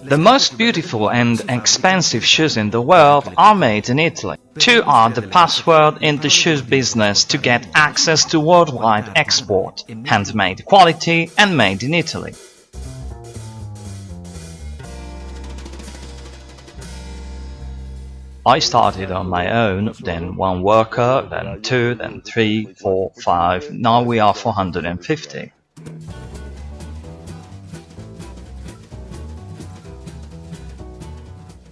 The most beautiful and expensive shoes in the world are made in Italy. Two are the password in the shoes business to get access to worldwide export: handmade quality and made in Italy. I started on my own, then one worker, then two, then three, four, five, now we are 450.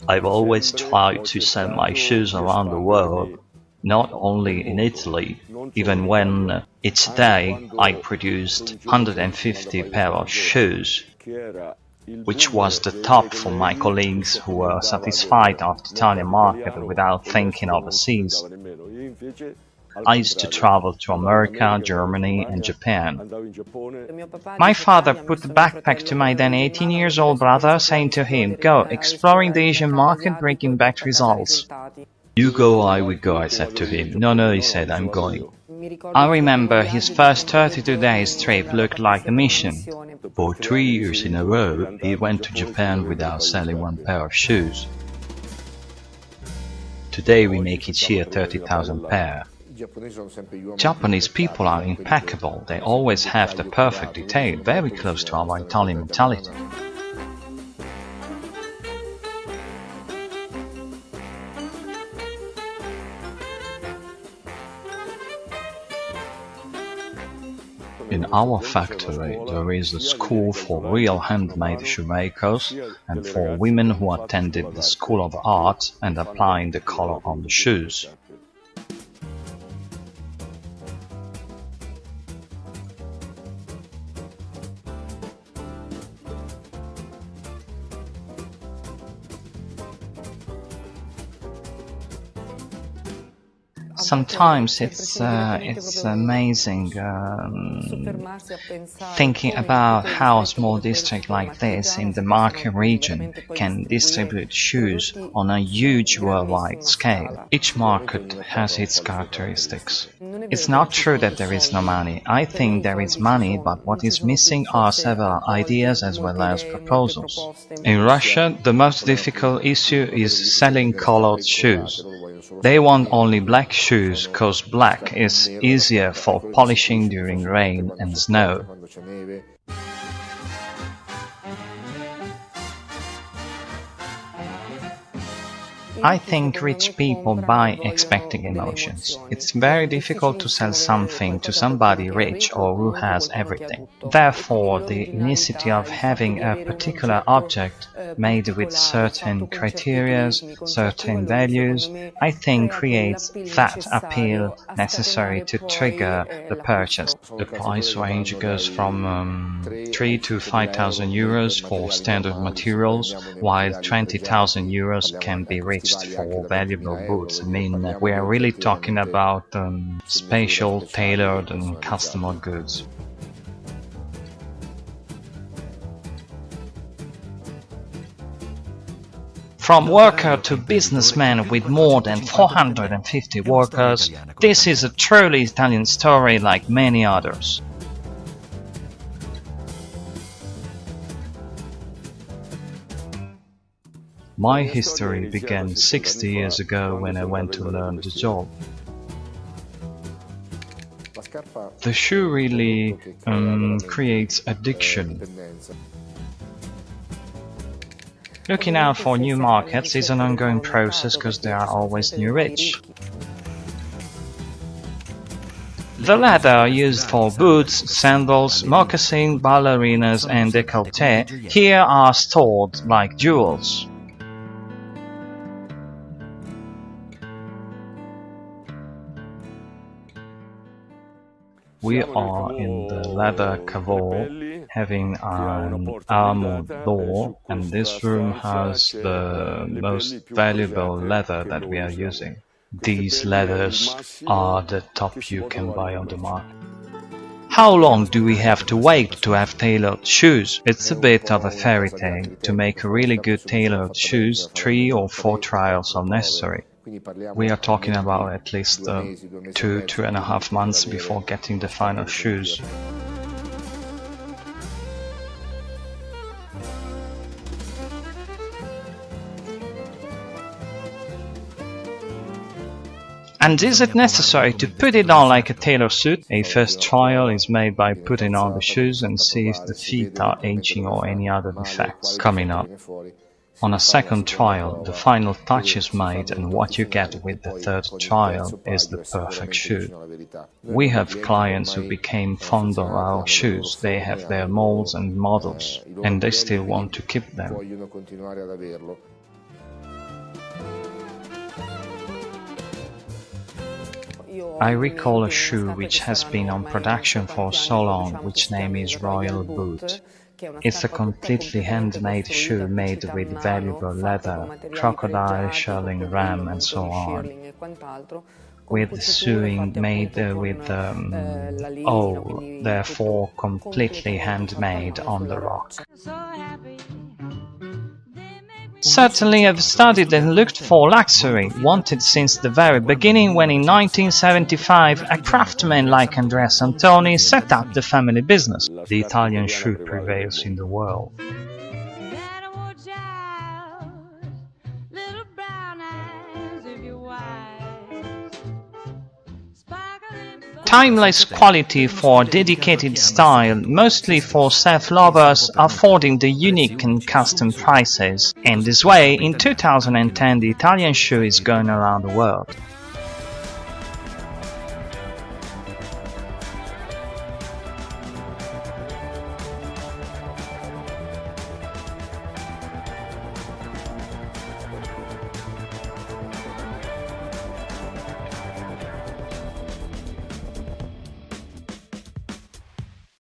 I've always tried to sell my shoes around the world, not only in Italy, even when each day I produced 150 pair of shoes, which was the top for my colleagues who were satisfied of the Italian market without thinking overseas. I used to travel to America, Germany and Japan. My father put the backpack to my then 18 years old brother, saying to him, "Go, exploring the Asian market, bringing back results." "You go, I will go," I said to him. No, he said, "I'm going." I remember his first 32 days trip looked like a mission. For 3 years in a row, he went to Japan without selling one pair of shoes. Today we make each year 30,000 pair. Japanese people are impeccable, they always have the perfect detail, very close to our Italian mentality. In our factory there is a school for real handmade shoemakers and for women who attended the School of Art and applying the color on the shoes. Sometimes it's amazing thinking about how a small district like this in the Marche region can distribute shoes on a huge worldwide scale. Each market has its characteristics. It's not true that there is no money. I think there is money, but what is missing are several ideas as well as proposals. In Russia, the most difficult issue is selling colored shoes. They want only black shoes, cause black is easier for polishing during rain and snow. I think rich people buy expecting emotions. It's very difficult to sell something to somebody rich or who has everything. Therefore, the necessity of having a particular object made with certain criteria, certain values, I think creates that appeal necessary to trigger the purchase. The price range goes from 3 to 5,000 euros for standard materials, while 20,000 euros can be reached for valuable goods. I mean, we are really talking about special, tailored and customer goods. From worker to businessman with more than 450 workers, this is a truly Italian story like many others. My history began 60 years ago when I went to learn the job. The shoe really creates addiction. Looking out for new markets is an ongoing process because there are always new rich. The leather used for boots, sandals, moccasins, ballerinas and décolleté here are stored like jewels. We are in the leather caveau, having an armored door, and this room has the most valuable leather that we are using. These leathers are the top you can buy on the market. How long do we have to wait to have tailored shoes? It's a bit of a fairy tale. To make a really good tailored shoes, 3 or 4 trials are necessary. We are talking about at least 2.5 months before getting the final shoes. And is it necessary to put it on like a tailor suit? A first trial is made by putting on the shoes and see if the feet are aging or any other defects coming up. On a second trial, the final touch is made, and what you get with the third trial is the perfect shoe. We have clients who became fond of our shoes. They have their molds and models, and they still want to keep them. I recall a shoe which has been on production for so long, which name is Royal Boot. It's a completely handmade shoe made with valuable leather, crocodile, shearling, ram and so on, with sewing made with therefore completely handmade on the rock. Certainly have studied and looked for luxury, wanted since the very beginning when in 1975 a craftsman like Andrea Santoni set up the family business. The Italian shoe prevails in the world. Timeless quality for dedicated style, mostly for self-lovers, affording the unique and custom prices. And this way, in 2010 the Italian shoe is going around the world.